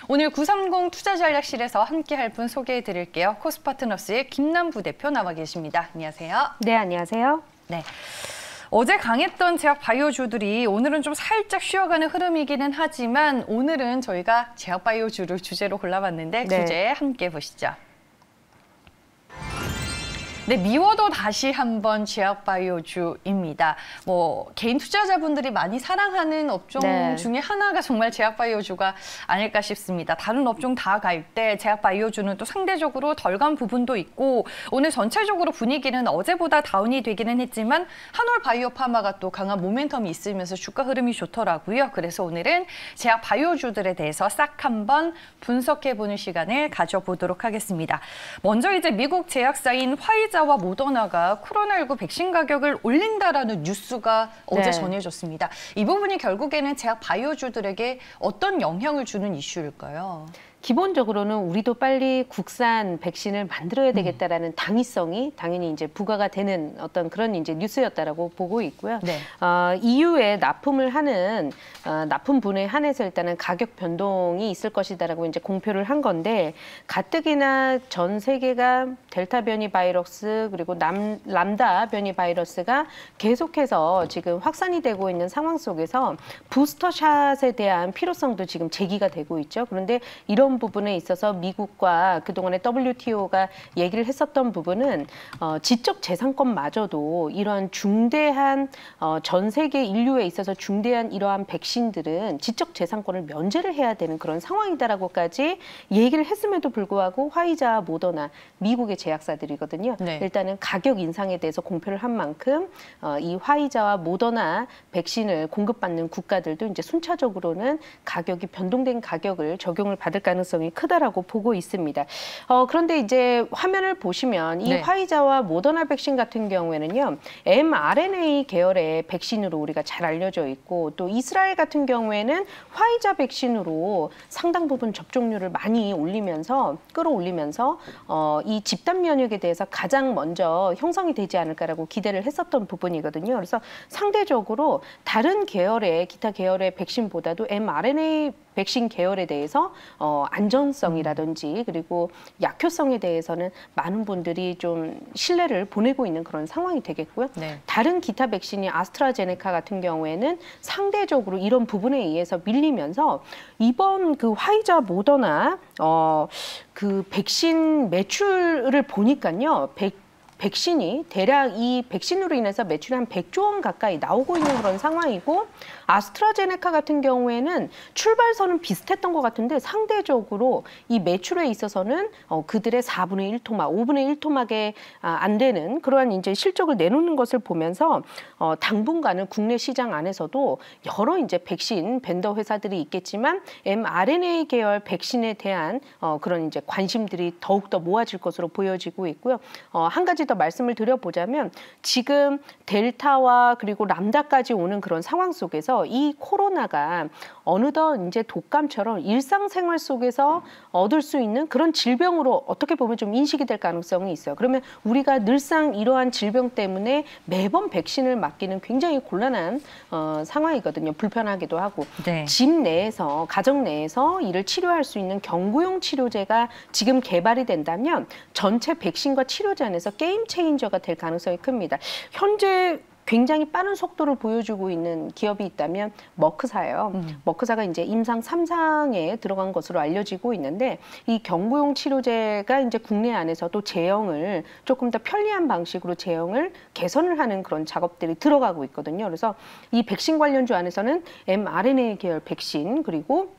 오늘 930 투자전략실에서 함께할 분 소개해 드릴게요. 코스파트너스의 김남부 대표 나와 계십니다. 안녕하세요. 네, 안녕하세요. 네. 어제 강했던 제약 바이오주들이 오늘은 좀 살짝 쉬어가는 흐름이기는 하지만 오늘은 저희가 제약 바이오주를 주제로 골라봤는데 네. 주제 함께 보시죠. 네, 미워도 다시 한번 제약 바이오주입니다. 개인 투자자분들이 많이 사랑하는 업종 중에 하나가 정말 제약 바이오주가 아닐까 싶습니다. 다른 업종 다 갈 때 제약 바이오주는 또 상대적으로 덜 간 부분도 있고 오늘 전체적으로 분위기는 어제보다 다운이 되기는 했지만 한올 바이오 파마가 또 강한 모멘텀이 있으면서 주가 흐름이 좋더라고요. 그래서 오늘은 제약 바이오주들에 대해서 싹 한번 분석해보는 시간을 가져보도록 하겠습니다. 먼저 이제 미국 제약사인 화이자와 모더나가 코로나19 백신 가격을 올린다라는 뉴스가 어제 전해졌습니다. 이 부분이 결국에는 제약 바이오주들에게 어떤 영향을 주는 이슈일까요? 기본적으로는 우리도 빨리 국산 백신을 만들어야 되겠다라는 당위성이 당연히 이제 부과가 되는 어떤 그런 이제 뉴스였다라고 보고 있고요. 네. EU에 납품을 하는 납품분에 한해서 일단은 가격 변동이 있을 것이다라고 이제 공표를 한 건데 가뜩이나 전 세계가 델타 변이 바이러스 그리고 람다 변이 바이러스가 계속해서 지금 확산이 되고 있는 상황 속에서 부스터샷에 대한 필요성도 지금 제기가 되고 있죠. 그런데 이런 부분에 있어서 미국과 그동안에 WTO가 얘기를 했었던 부분은 지적 재산권마저도 이러한 중대한 전 세계 인류에 있어서 중대한 이러한 백신들은 지적 재산권을 면제를 해야 되는 그런 상황이다라고까지 얘기를 했음에도 불구하고 화이자, 모더나 미국의 제약사들이거든요. 네. 일단은 가격 인상에 대해서 공표를 한 만큼 이 화이자와 모더나 백신을 공급받는 국가들도 이제 순차적으로는 가격이 변동된 가격을 적용을 받을 가능성이 크다라고 보고 있습니다. 그런데 이제 화면을 보시면 이 화이자와 모더나 백신 같은 경우에는요, mRNA 계열의 백신으로 우리가 잘 알려져 있고 또 이스라엘 같은 경우에는 화이자 백신으로 상당 부분 접종률을 많이 끌어올리면서 이 집단 면역에 대해서 가장 먼저 형성이 되지 않을까라고 기대를 했었던 부분이거든요. 그래서 상대적으로 다른 계열의 기타 계열의 백신보다도 mRNA 백신 계열에 대해서 안전성이라든지 그리고 약효성에 대해서는 많은 분들이 좀 신뢰를 보내고 있는 그런 상황이 되겠고요. 네. 다른 기타 백신이 아스트라제네카 같은 경우에는 상대적으로 이런 부분에 의해서 밀리면서 이번 그 화이자 모더나 그 백신 매출을 보니까요. 백신이 대략 이 백신으로 인해서 매출이 한 100조 원 가까이 나오고 있는 그런 상황이고 아스트라제네카 같은 경우에는 출발선은 비슷했던 것 같은데 상대적으로 이 매출에 있어서는 그들의 4분의 1토막, 5분의 1토막에 안 되는 그러한 이제 실적을 내놓는 것을 보면서 당분간은 국내 시장 안에서도 여러 이제 백신 벤더 회사들이 있겠지만 mRNA 계열 백신에 대한 그런 이제 관심들이 더욱더 모아질 것으로 보여지고 있고요. 한 가지 더 말씀을 드려보자면 지금 델타와 그리고 람다까지 오는 그런 상황 속에서 이 코로나가 어느덧 이제 독감처럼 일상생활 속에서 얻을 수 있는 그런 질병으로 어떻게 보면 좀 인식이 될 가능성이 있어요. 그러면 우리가 늘상 이러한 질병 때문에 매번 백신을 맞기는 굉장히 곤란한 상황이거든요. 불편하기도 하고. 네. 집 내에서, 가정 내에서 이를 치료할 수 있는 경구용 치료제가 지금 개발이 된다면 전체 백신과 치료제 안에서 게임 체인저가 될 가능성이 큽니다. 현재 굉장히 빠른 속도를 보여주고 있는 기업이 있다면 머크사예요. 머크사가 이제 임상 3상에 들어간 것으로 알려지고 있는데 이 경구용 치료제가 이제 국내 안에서도 제형을 조금 더 편리한 방식으로 제형을 개선을 하는 그런 작업들이 들어가고 있거든요. 그래서 이 백신 관련주 안에서는 mRNA 계열 백신 그리고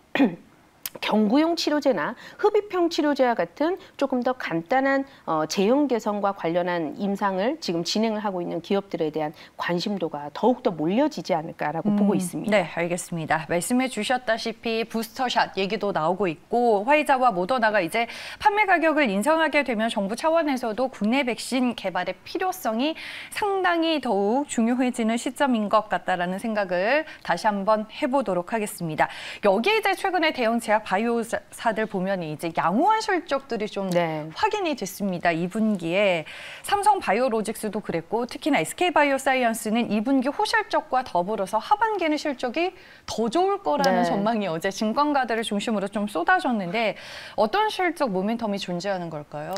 경구용 치료제나 흡입형 치료제와 같은 조금 더 간단한 제형 개선과 관련한 임상을 지금 진행을 하고 있는 기업들에 대한 관심도가 더욱더 몰려지지 않을까라고 보고 있습니다. 네, 알겠습니다. 말씀해 주셨다시피 부스터샷 얘기도 나오고 있고 화이자와 모더나가 이제 판매 가격을 인상하게 되면 정부 차원에서도 국내 백신 개발의 필요성이 상당히 더욱 중요해지는 시점인 것 같다라는 생각을 다시 한번 해보도록 하겠습니다. 여기에 이제 최근에 대형 제약 바이오사들 보면 이제 양호한 실적들이 좀 네. 확인이 됐습니다. 2분기에 삼성 바이오로직스도 그랬고 특히나 SK 바이오사이언스는 2분기 호실적과 더불어서 하반기에는 실적이 더 좋을 거라는 네. 전망이 어제 증권가들을 중심으로 좀 쏟아졌는데 어떤 실적 모멘텀이 존재하는 걸까요?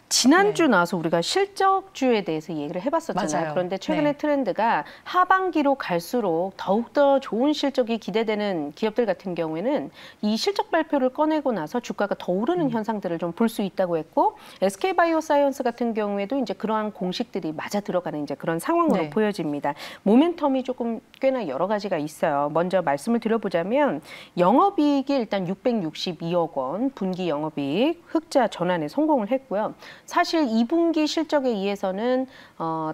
지난주 네. 나와서 우리가 실적주에 대해서 얘기를 해봤었잖아요. 맞아요. 그런데 최근에 네. 트렌드가 하반기로 갈수록 더욱더 좋은 실적이 기대되는 기업들 같은 경우에는 이 실적 발표를 꺼내고 나서 주가가 더 오르는 현상들을 좀 볼 수 있다고 했고 SK바이오사이언스 같은 경우에도 이제 그러한 공식들이 맞아 들어가는 이제 그런 상황으로 네. 보여집니다. 모멘텀이 조금 꽤나 여러 가지가 있어요. 먼저 말씀을 드려보자면 영업이익이 일단 662억 원, 분기 영업이익 흑자 전환에 성공을 했고요. 사실 2분기 실적에 의해서는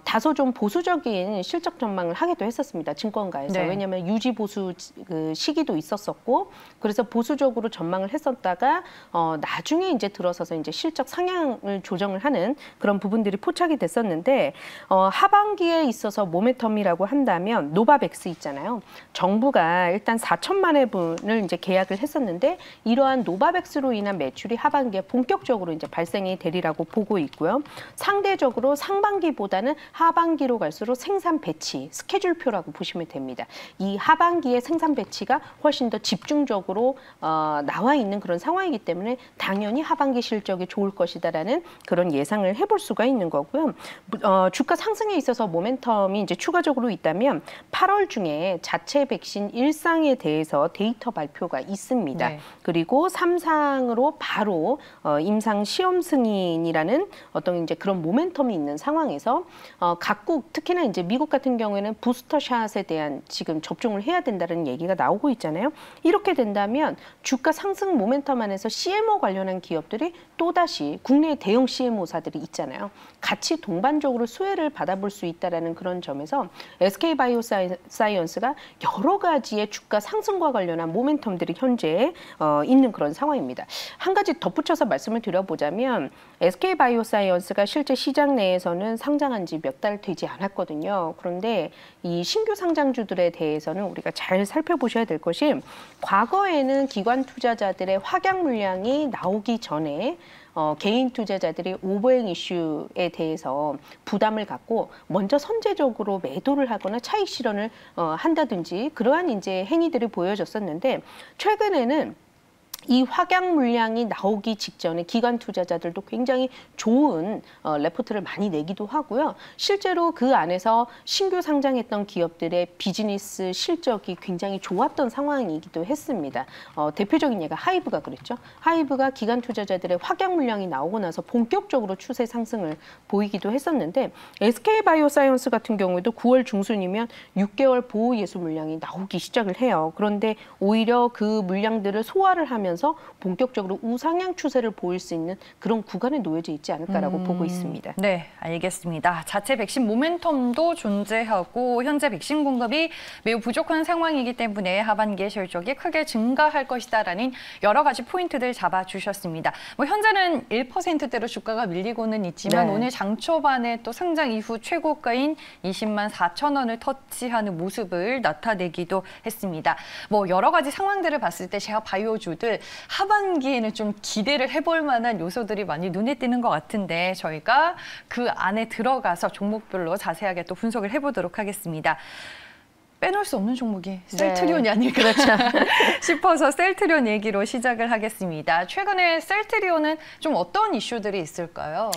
다소 좀 보수적인 실적 전망을 하기도 했었습니다. 증권가에서. 네. 왜냐하면 유지 보수 그 시기도 있었었고 그래서 보수적으로 전망을 했었다가 나중에 이제 들어서서 이제 실적 상향을 조정을 하는 그런 부분들이 포착이 됐었는데 하반기에 있어서 모멘텀이라고 한다면 노바백스 있잖아요. 정부가 일단 4천만 회분을 이제 계약을 했었는데 이러한 노바백스로 인한 매출이 하반기에 본격적으로 이제 발생이 되리라고 보고 있고요. 상대적으로 상반기보다는 하반기로 갈수록 생산 배치, 스케줄표라고 보시면 됩니다. 이 하반기의 생산 배치가 훨씬 더 집중적으로 나와 있는 그런 상황이기 때문에 당연히 하반기 실적이 좋을 것이다라는 그런 예상을 해볼 수가 있는 거고요. 주가 상승에 있어서 모멘텀이 이제 추가적으로 있다면 8월 중에 자체 백신 1상에 대해서 데이터 발표가 있습니다. 네. 그리고 3상으로 바로 임상 시험 승인이라는 어떤 이제 그런 모멘텀이 있는 상황에서 각국 특히나 이제 미국 같은 경우에는 부스터샷에 대한 지금 접종을 해야 된다는 얘기가 나오고 있잖아요. 이렇게 된다면 주가 상승 모멘텀 안에서 CMO 관련한 기업들이 또다시 국내 대형 CMO사들이 있잖아요. 같이 동반적으로 수혜를 받아볼 수 있다는 그런 점에서 SK바이오사이언스가 여러 가지의 주가 상승과 관련한 모멘텀들이 현재 있는 그런 상황입니다. 한 가지 덧붙여서 말씀을 드려보자면 SK바이오사이언스가 실제 시장 내에서는 상장한 지 몇 달 되지 않았거든요. 그런데 이 신규 상장주들에 대해서는 우리가 잘 살펴보셔야 될 것이 과거에는 기관 투자자들의 확약 물량이 나오기 전에 개인 투자자들이 오버행 이슈에 대해서 부담을 갖고 먼저 선제적으로 매도를 하거나 차익 실현을 한다든지 그러한 이제 행위들이 보여졌었는데 최근에는 이 확약 물량이 나오기 직전에 기관 투자자들도 굉장히 좋은 레포트를 많이 내기도 하고요. 실제로 그 안에서 신규 상장했던 기업들의 비즈니스 실적이 굉장히 좋았던 상황이기도 했습니다. 대표적인 예가 하이브가 그랬죠. 하이브가 기관 투자자들의 확약 물량이 나오고 나서 본격적으로 추세 상승을 보이기도 했었는데 SK바이오사이언스 같은 경우에도 9월 중순이면 6개월 보호 예수 물량이 나오기 시작을 해요. 그런데 오히려 그 물량들을 소화를 하면서 본격적으로 우상향 추세를 보일 수 있는 그런 구간에 놓여져 있지 않을까라고 보고 있습니다. 네, 알겠습니다. 자체 백신 모멘텀도 존재하고 현재 백신 공급이 매우 부족한 상황이기 때문에 하반기에 실적이 크게 증가할 것이다라는 여러 가지 포인트들 잡아주셨습니다. 뭐 현재는 1%대로 주가가 밀리고는 있지만 네. 오늘 장 초반에 또 상장 이후 최고가인 20만 4천 원을 터치하는 모습을 나타내기도 했습니다. 뭐 여러 가지 상황들을 봤을 때 제가 바이오주들 하반기에는 좀 기대를 해볼 만한 요소들이 많이 눈에 띄는 것 같은데 저희가 그 안에 들어가서 종목별로 자세하게 또 분석을 해보도록 하겠습니다. 빼놓을 수 없는 종목이 셀트리온이 아닐까 싶어서 셀트리온 얘기로 시작을 하겠습니다. 최근에 셀트리온은 좀 어떤 이슈들이 있을까요?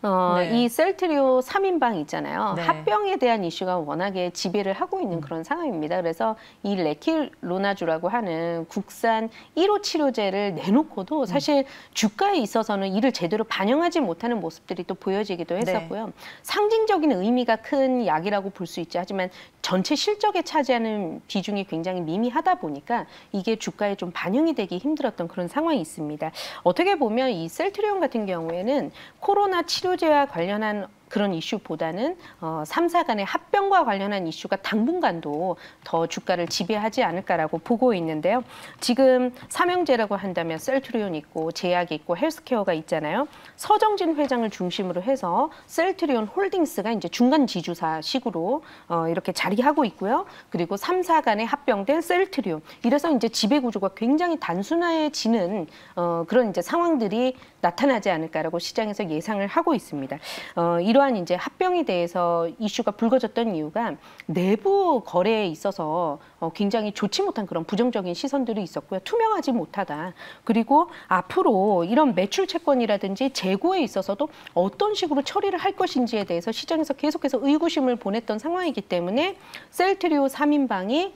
네. 이 셀트리온 3인방 있잖아요. 네. 합병에 대한 이슈가 워낙에 지배를 하고 있는 그런 상황입니다. 그래서 이 레킬로나주라고 하는 국산 1호 치료제를 내놓고도 사실 주가에 있어서는 이를 제대로 반영하지 못하는 모습들이 또 보여지기도 했었고요. 네. 상징적인 의미가 큰 약이라고 볼 수 있죠. 하지만 전체 실적에 차지하는 비중이 굉장히 미미하다 보니까 이게 주가에 좀 반영이 되기 힘들었던 그런 상황이 있습니다. 어떻게 보면 이 셀트리온 같은 경우에는 코로나 치료제와 관련한 그런 이슈보다는 3사 간의 합병과 관련한 이슈가 당분간도 더 주가를 지배하지 않을까라고 보고 있는데요. 지금 삼형제라고 한다면 셀트리온 있고 제약이 있고 헬스케어가 있잖아요. 서정진 회장을 중심으로 해서 셀트리온 홀딩스가 이제 중간 지주사식으로 이렇게 자리하고 있고요. 그리고 3사 간에 합병된 셀트리온. 이래서 이제 지배 구조가 굉장히 단순해지는 그런 이제 상황들이 나타나지 않을까라고 시장에서 예상을 하고 있습니다. 이러한 이제 합병에 대해서 이슈가 불거졌던 이유가 내부 거래에 있어서 굉장히 좋지 못한 그런 부정적인 시선들이 있었고요. 투명하지 못하다. 그리고 앞으로 이런 매출 채권이라든지 재고에 있어서도 어떤 식으로 처리를 할 것인지에 대해서 시장에서 계속해서 의구심을 보냈던 상황이기 때문에 셀트리온 3인방이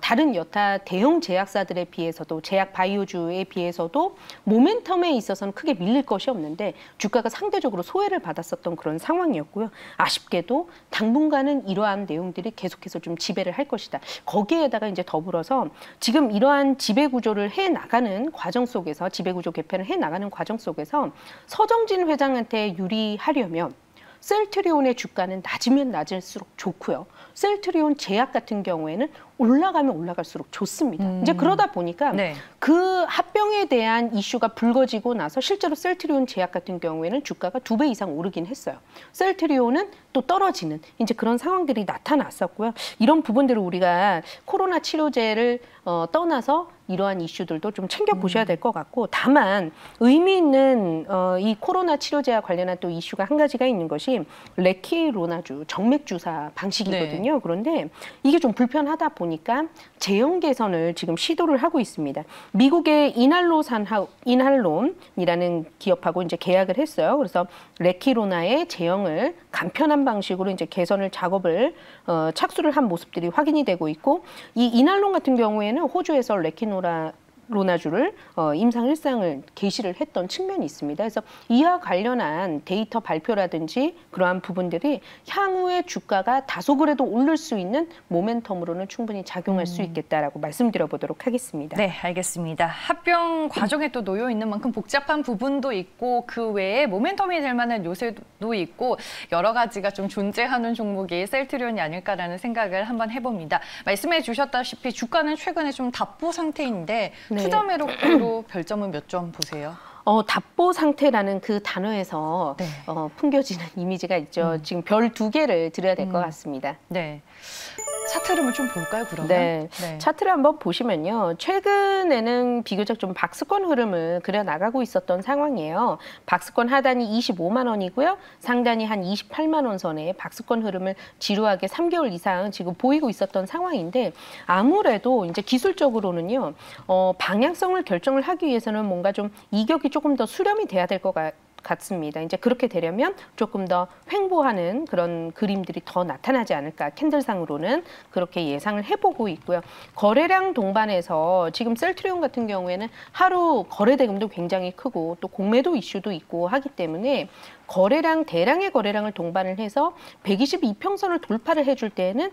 다른 여타 대형 제약사들에 비해서도 제약 바이오주에 비해서도 모멘텀에 있어서는 크게 밀릴 것이 없는데 주가가 상대적으로 소외를 받았었던 그런 상황이었고요. 아쉽게도 당분간은 이러한 내용들이 계속해서 좀 지배를 할 것이다. 거기에다가 이제 더불어서 지금 이러한 지배 구조를 해 나가는 과정 속에서 지배 구조 개편을 해 나가는 과정 속에서 서정진 회장한테 유리하려면 셀트리온의 주가는 낮으면 낮을수록 좋고요. 셀트리온 제약 같은 경우에는 올라가면 올라갈수록 좋습니다. 이제 그러다 보니까 네. 그 합병에 대한 이슈가 불거지고 나서 실제로 셀트리온 제약 같은 경우에는 주가가 2배 이상 오르긴 했어요. 셀트리온은 또 떨어지는 이제 그런 상황들이 나타났었고요. 이런 부분들을 우리가 코로나 치료제를 떠나서 이러한 이슈들도 좀 챙겨보셔야 될 것 같고 다만 의미 있는 이 코로나 치료제와 관련한 또 이슈가 한 가지가 있는 것이 레키로나주 정맥주사 방식이거든요. 네. 그런데 이게 좀 불편하다 보니까 제형 개선을 지금 시도를 하고 있습니다. 미국의 이날론이라는 기업하고 이제 계약을 했어요. 그래서 레키로나의 제형을 간편한 방식으로 이제 개선을 작업을 착수를 한 모습들이 확인이 되고 있고 이 이날론 같은 경우에는 호주에서 레키로나주를 임상 1상을 게시를 했던 측면이 있습니다. 그래서 이와 관련한 데이터 발표라든지 그러한 부분들이 향후에 주가가 다소 그래도 오를 수 있는 모멘텀으로는 충분히 작용할 수 있겠다라고 말씀드려보도록 하겠습니다. 네, 알겠습니다. 합병 과정에 또 놓여 있는 만큼 복잡한 부분도 있고 그 외에 모멘텀이 될 만한 요새도 있고 여러 가지가 좀 존재하는 종목이 셀트리온이 아닐까라는 생각을 한번 해봅니다. 말씀해 주셨다시피 주가는 최근에 좀 답보 상태인데 네. 투자 매력으로 별점은 몇 점 보세요? 답보 상태라는 그 단어에서 네. 풍겨지는 이미지가 있죠. 지금 별 2개를 드려야 될 것 같습니다. 네. 차트 흐름을 좀 볼까요, 그러면? 네. 차트를 한번 보시면요. 최근에는 비교적 좀 박스권 흐름을 그려나가고 있었던 상황이에요. 박스권 하단이 25만 원이고요. 상단이 한 28만 원 선에 박스권 흐름을 지루하게 3개월 이상 지금 보이고 있었던 상황인데 아무래도 이제 기술적으로는요. 방향성을 결정을 하기 위해서는 뭔가 좀 이격이 조금 더 수렴이 돼야 될 것 같습니다. 이제 그렇게 되려면 조금 더 횡보하는 그런 그림들이 더 나타나지 않을까 캔들상으로는 그렇게 예상을 해보고 있고요. 거래량 동반해서 지금 셀트리온 같은 경우에는 하루 거래 대금도 굉장히 크고 또 공매도 이슈도 있고 하기 때문에 대량의 거래량을 동반을 해서 122평선을 돌파를 해줄 때에는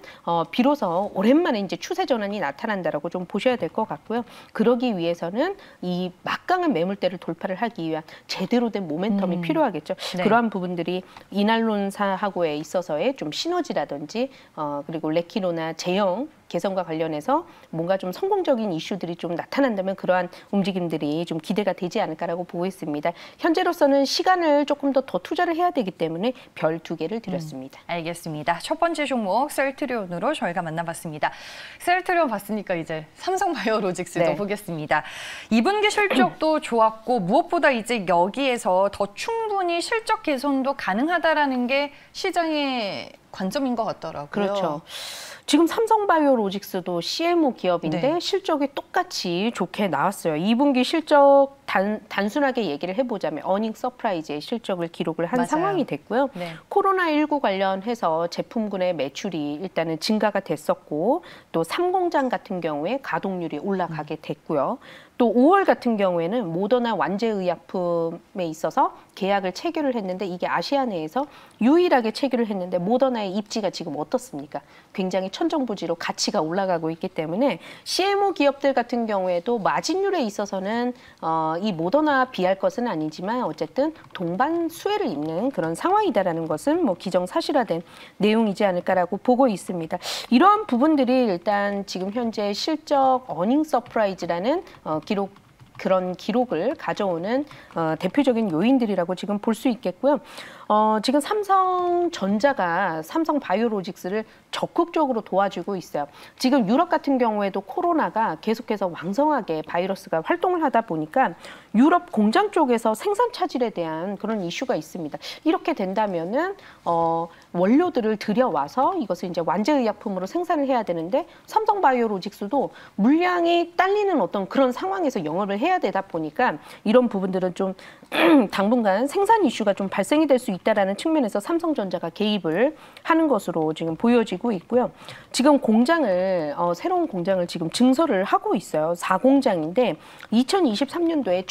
비로소 오랜만에 이제 추세 전환이 나타난다라고 좀 보셔야 될 것 같고요. 그러기 위해서는 이 막강한 매물대를 돌파를 하기 위한 제대로 된 모멘텀이 필요하겠죠. 네. 그러한 부분들이 이날론사하고에 있어서의 좀 시너지라든지 그리고 레키로나 제형 개선과 관련해서 뭔가 좀 성공적인 이슈들이 좀 나타난다면 그러한 움직임들이 좀 기대가 되지 않을까라고 보고 있습니다. 현재로서는 시간을 조금 더 투자를 해야 되기 때문에 별 2개를 드렸습니다. 알겠습니다. 첫 번째 종목 셀트리온으로 저희가 만나봤습니다. 셀트리온 봤으니까 이제 삼성바이오로직스도 네. 보겠습니다. 2분기 실적도 좋았고 무엇보다 이제 여기에서 더 충분히 실적 개선도 가능하다라는 게 시장의 관점인 것 같더라고요. 그렇죠. 지금 삼성바이오로직스도 CMO 기업인데 네. 실적이 똑같이 좋게 나왔어요. 2분기 실적 단순하게 얘기를 해보자면 어닝 서프라이즈의 실적을 기록을 한 맞아요. 상황이 됐고요. 네. 코로나19 관련해서 제품군의 매출이 일단은 증가가 됐었고 또 3공장 같은 경우에 가동률이 올라가게 됐고요. 또 5월 같은 경우에는 모더나 완제의약품에 있어서 계약을 체결을 했는데 이게 아시아 내에서 유일하게 체결을 했는데 모더나의 입지가 지금 어떻습니까? 굉장히 천정부지로 가치가 올라가고 있기 때문에 CMO 기업들 같은 경우에도 마진율에 있어서는 이 모더나 비할 것은 아니지만 어쨌든 동반 수혜를 입는 그런 상황이다라는 것은 뭐 기정사실화된 내용이지 않을까라고 보고 있습니다. 이러한 부분들이 일단 지금 현재 실적 어닝 서프라이즈라는 그런 기록을 가져오는 대표적인 요인들이라고 지금 볼 수 있겠고요. 지금 삼성전자가 삼성바이오로직스를 적극적으로 도와주고 있어요. 지금 유럽 같은 경우에도 코로나가 계속해서 왕성하게 바이러스가 활동을 하다 보니까 유럽 공장 쪽에서 생산 차질에 대한 그런 이슈가 있습니다. 이렇게 된다면은 원료들을 들여와서 이것을 이제 완제의약품으로 생산을 해야 되는데 삼성바이오로직스도 물량이 딸리는 어떤 그런 상황에서 영업을 해야 되다 보니까 이런 부분들은 좀 당분간 생산 이슈가 좀 발생이 될 수 있다라는 측면에서 삼성전자가 개입을 하는 것으로 지금 보여지고 있고요. 지금 공장을 새로운 공장을 지금 증설을 하고 있어요. 4공장인데 2023년도에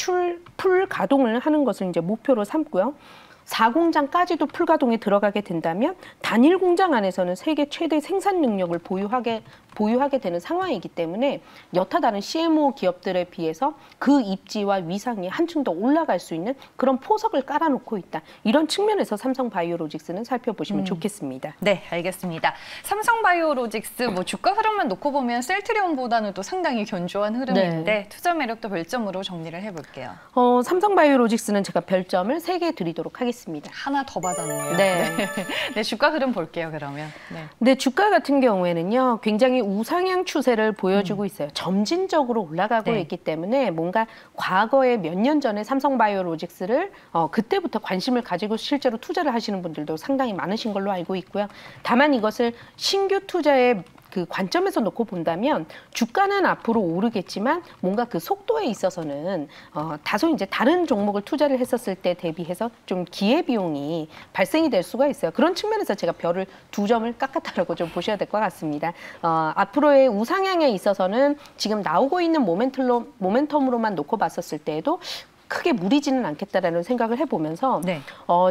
풀 가동을 하는 것을 이제 목표로 삼고요. 4공장까지도 풀가동에 들어가게 된다면 단일 공장 안에서는 세계 최대 생산 능력을 보유하게 되는 상황이기 때문에 여타 다른 CMO 기업들에 비해서 그 입지와 위상이 한층 더 올라갈 수 있는 그런 포석을 깔아놓고 있다. 이런 측면에서 삼성바이오로직스는 살펴보시면 좋겠습니다. 네, 알겠습니다. 삼성바이오로직스 뭐 주가 흐름만 놓고 보면 셀트리온보다는 또 상당히 견조한 흐름인데 투자 매력도 별점으로 정리를 해볼게요. 삼성바이오로직스는 제가 별점을 3개 드리도록 하겠습니다. 하나 더 받았네요. 네. 네, 주가 흐름 볼게요, 그러면. 네, 주가 같은 경우에는요, 굉장히 우상향 추세를 보여주고 있어요. 점진적으로 올라가고 있기 때문에 뭔가 과거에 몇 년 전에 삼성바이오로직스를 그때부터 관심을 가지고 실제로 투자를 하시는 분들도 상당히 많으신 걸로 알고 있고요. 다만 이것을 신규 투자의 그 관점에서 놓고 본다면 주가는 앞으로 오르겠지만 뭔가 그 속도에 있어서는 다소 이제 다른 종목을 투자를 했었을 때 대비해서 좀 기회비용이 발생이 될 수가 있어요. 그런 측면에서 제가 별을 2점을 깎았다라고 좀 보셔야 될 것 같습니다. 앞으로의 우상향에 있어서는 지금 나오고 있는 모멘텀으로만 놓고 봤었을 때에도 크게 무리지는 않겠다라는 생각을 해보면서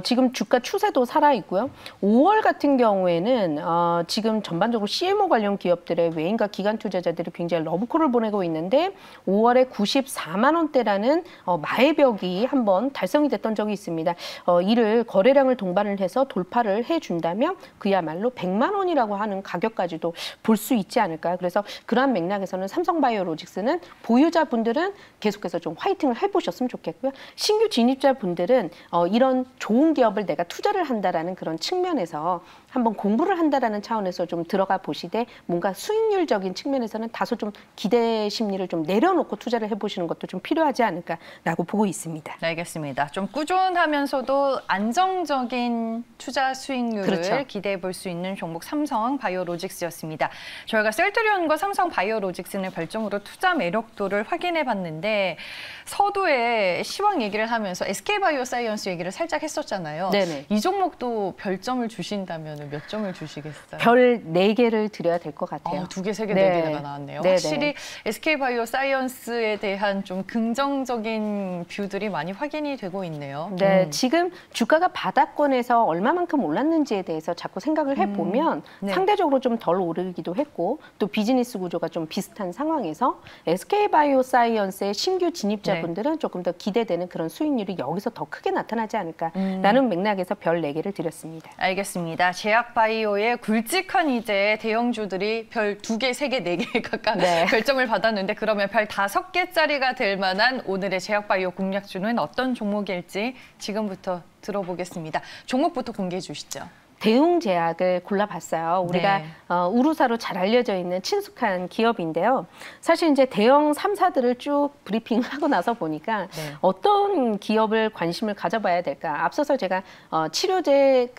지금 주가 추세도 살아있고요. 5월 같은 경우에는 지금 전반적으로 CMO 관련 기업들의 외인과 기관 투자자들이 굉장히 러브콜을 보내고 있는데 5월에 94만 원대라는 마의벽이 한번 달성이 됐던 적이 있습니다. 이를 거래량을 동반을 해서 돌파를 해준다면 그야말로 100만 원이라고 하는 가격까지도 볼 수 있지 않을까. 그래서 그러한 맥락에서는 삼성바이오로직스는 보유자분들은 계속해서 좀 화이팅을 해보셨으면 좋겠습니다. 신규 진입자분들은 이런 좋은 기업을 내가 투자를 한다라는 그런 측면에서 한번 공부를 한다라는 차원에서 좀 들어가 보시되 뭔가 수익률적인 측면에서는 다소 좀 기대 심리를 좀 내려놓고 투자를 해보시는 것도 좀 필요하지 않을까라고 보고 있습니다. 네, 알겠습니다. 좀 꾸준하면서도 안정적인 투자 수익률을 기대해 볼 수 있는 종목 삼성바이오로직스였습니다. 저희가 셀트리온과 삼성바이오로직스는 별점으로 투자 매력도를 확인해 봤는데 서두에 시황 얘기를 하면서 SK바이오사이언스 얘기를 살짝 했었잖아요. 네네. 이 종목도 별점을 주신다면 몇 점을 주시겠어요? 별 4개를 드려야 될 것 같아요. 2개, 3개, 4개가 나왔네요. 네네. 확실히 SK바이오사이언스에 대한 좀 긍정적인 뷰들이 많이 확인이 되고 있네요. 네, 지금 주가가 바닥권에서 얼마만큼 올랐는지에 대해서 자꾸 생각을 해보면 상대적으로 좀 덜 오르기도 했고 또 비즈니스 구조가 좀 비슷한 상황에서 SK바이오사이언스의 신규 진입자분들은 조금 더 기대되는 그런 수익률이 여기서 더 크게 나타나지 않을까라는 맥락에서 별 4개를 드렸습니다. 알겠습니다. 제약바이오의 굵직한 이제 대형주들이 별 2개, 3개, 4개 각각 별점을 받았는데 그러면 별 5개짜리가 될 만한 오늘의 제약바이오 공략주는 어떤 종목일지 지금부터 들어보겠습니다. 종목부터 공개해 주시죠. 대웅제약을 골라봤어요. 우리가 우루사로 잘 알려져 있는 친숙한 기업인데요. 사실 이제 대형 3사들을 쭉 브리핑하고 나서 보니까 어떤 기업을 관심을 가져봐야 될까. 앞서서 제가 치료제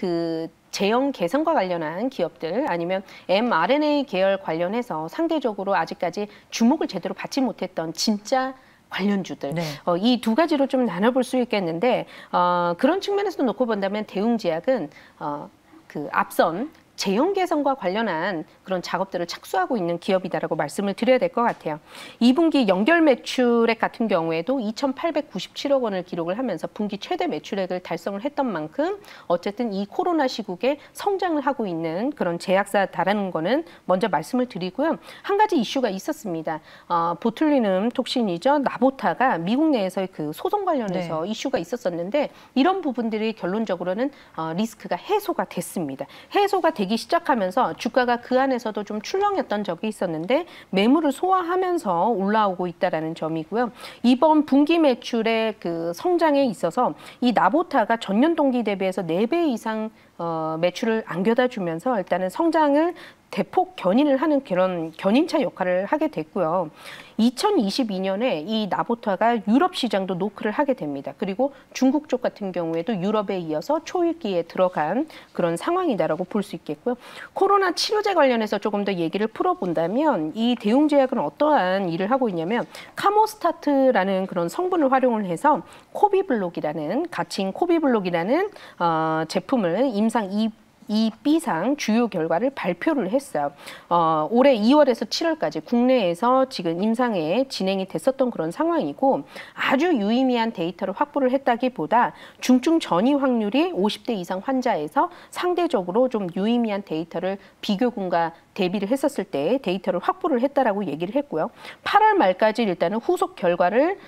제형 개선과 관련한 기업들 아니면 mRNA 계열 관련해서 상대적으로 아직까지 주목을 제대로 받지 못했던 진짜 관련주들 이 2가지로 좀 나눠볼 수 있겠는데 그런 측면에서 놓고 본다면 대웅제약은 앞선 재형 개선과 관련한 그런 작업들을 착수하고 있는 기업이다라고 말씀을 드려야 될 것 같아요. 2분기 연결 매출액 같은 경우에도 2,897억 원을 기록을 하면서 분기 최대 매출액을 달성을 했던 만큼 어쨌든 이 코로나 시국에 성장을 하고 있는 그런 제약사다라는 거는 먼저 말씀을 드리고요. 한 가지 이슈가 있었습니다. 보툴리눔 톡신이죠. 나보타가 미국 내에서의 그 소송 관련해서 이슈가 있었었는데 이런 부분들이 결론적으로는 리스크가 해소가 됐습니다. 해소가 되기 시작하면서 주가가 그 안에서도 좀 출렁였던 적이 있었는데 매물을 소화하면서 올라오고 있다라는 점이고요. 이번 분기 매출의 그 성장에 있어서 이 나보타가 전년 동기 대비해서 4배 이상 매출을 안겨다 주면서 일단은 성장을 대폭 견인을 하는 그런 견인차 역할을 하게 됐고요. 2022년에 이 나보타가 유럽 시장도 노크를 하게 됩니다. 그리고 중국 쪽 같은 경우에도 유럽에 이어서 초읽기에 들어간 그런 상황이다라고 볼 수 있겠고요. 코로나 치료제 관련해서 조금 더 얘기를 풀어본다면 이 대웅제약은 어떠한 일을 하고 있냐면 카모스타트라는 그런 성분을 활용을 해서 코비블록이라는 가칭 코비블록이라는 제품을 임상 2B상 주요 결과를 발표를 했어요. 올해 2월에서 7월까지 국내에서 지금 임상에 진행이 됐었던 그런 상황이고 아주 유의미한 데이터를 확보를 했다기보다 중증 전이 확률이 50대 이상 환자에서 상대적으로 좀 유의미한 데이터를 비교군과 대비를 했었을 때 데이터를 확보를 했다라고 얘기를 했고요. 8월 말까지 일단은 후속 결과를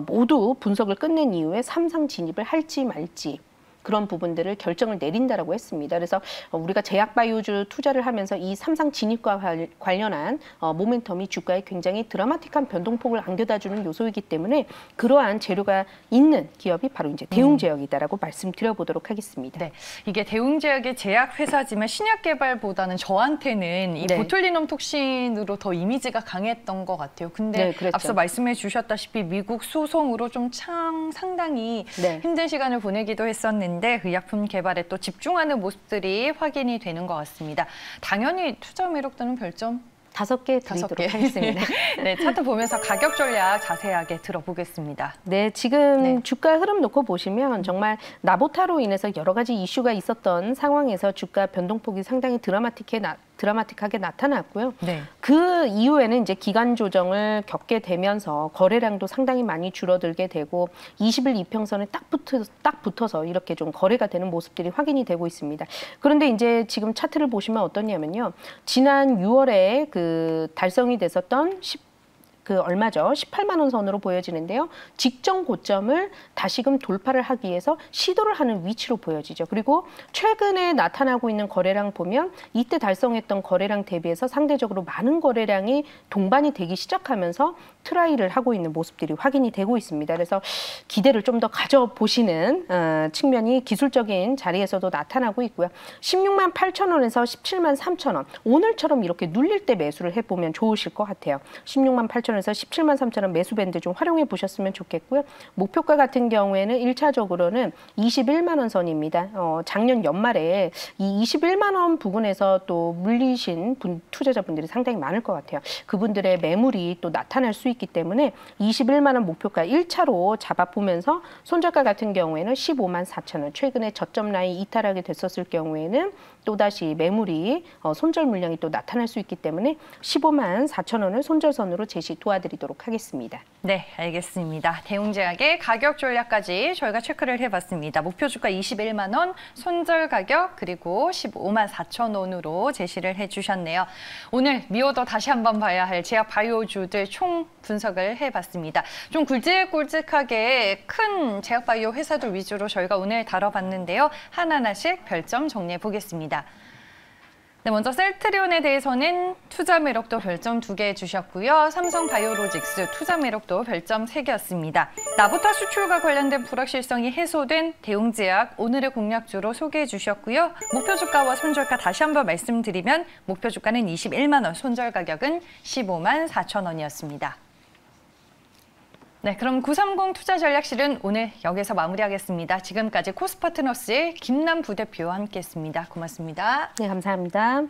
모두 분석을 끝낸 이후에 3상 진입을 할지 말지 그런 부분들을 결정을 내린다라고 했습니다. 그래서 우리가 제약바이오주 투자를 하면서 이 3상 진입과 관련한 모멘텀이 주가에 굉장히 드라마틱한 변동폭을 안겨다주는 요소이기 때문에 그러한 재료가 있는 기업이 바로 이제 대웅제약이다라고 말씀드려보도록 하겠습니다. 네, 이게 대웅제약의 제약회사지만 신약 개발보다는 저한테는 이 보툴리눔 톡신으로 더 이미지가 강했던 것 같아요. 근데 그렇죠. 앞서 말씀해 주셨다시피 미국 소송으로 좀 상당히 힘든 시간을 보내기도 했었는데 의약품 개발에 또 집중하는 모습들이 확인이 되는 것 같습니다. 당연히 투자 매력도는 별점 5개 드리도록 하겠습니다. 네, 차트 보면서 가격 전략 자세하게 들어보겠습니다. 네, 지금 주가 흐름 놓고 보시면 정말 나보타로 인해서 여러 가지 이슈가 있었던 상황에서 주가 변동폭이 상당히 드라마틱하게 나타났고요. 그 이후에는 이제 기간 조정을 겪게 되면서 거래량도 상당히 많이 줄어들게 되고 20일 이평선에 딱 붙어서 이렇게 좀 거래가 되는 모습들이 확인이 되고 있습니다. 그런데 이제 지금 차트를 보시면 어떠냐면요. 지난 6월에 그 달성이 됐었던 얼마죠? 18만 원 선으로 보여지는데요. 직전 고점을 다시금 돌파를 하기 위해서 시도를 하는 위치로 보여지죠. 그리고 최근에 나타나고 있는 거래량 보면 이때 달성했던 거래량 대비해서 상대적으로 많은 거래량이 동반이 되기 시작하면서 트라이를 하고 있는 모습들이 확인이 되고 있습니다. 그래서 기대를 좀 더 가져보시는 측면이 기술적인 자리에서도 나타나고 있고요. 16만 8천 원에서 17만 3천 원. 오늘처럼 이렇게 눌릴 때 매수를 해보면 좋으실 것 같아요. 16만 8천 원에서 17만 3천 원 매수 밴드 좀 활용해 보셨으면 좋겠고요. 목표가 같은 경우에는 1차적으로는 21만 원 선입니다. 작년 연말에 이 21만 원 부근에서 또 물리신 투자자분들이 상당히 많을 것 같아요. 그분들의 매물이 또 나타날 수 있기 때문에 21만 원 목표가 1차로 잡아보면서 손절가 같은 경우에는 15만 4천 원. 최근에 저점 라인 이탈하게 됐었을 경우에는 또다시 매물이 손절 물량이 또 나타날 수 있기 때문에 15만 4천 원을 손절선으로 제시 도와드리도록 하겠습니다. 네, 알겠습니다. 대웅제약의 가격 전략까지 저희가 체크를 해봤습니다. 목표 주가 21만 원, 손절 가격 그리고 15만 4천 원으로 제시를 해주셨네요. 오늘 미오더 다시 한번 봐야 할 제약 바이오주들 총 분석을 해봤습니다. 좀 굵직굵직하게 큰 제약 바이오 회사들 위주로 저희가 오늘 다뤄봤는데요. 하나하나씩 별점 정리해 보겠습니다. 네, 먼저 셀트리온에 대해서는 투자 매력도 별점 2개 주셨고요. 삼성바이오로직스 투자 매력도 별점 3개였습니다. 나보타 수출과 관련된 불확실성이 해소된 대웅제약 오늘의 공략주로 소개해 주셨고요. 목표 주가와 손절가 다시 한번 말씀드리면 목표 주가는 21만 원, 손절 가격은 15만 4천 원이었습니다. 네, 그럼 930 투자전략실은 오늘 여기서 마무리하겠습니다. 지금까지 코스파트너스의 김남 부대표와 함께했습니다. 고맙습니다. 네, 감사합니다.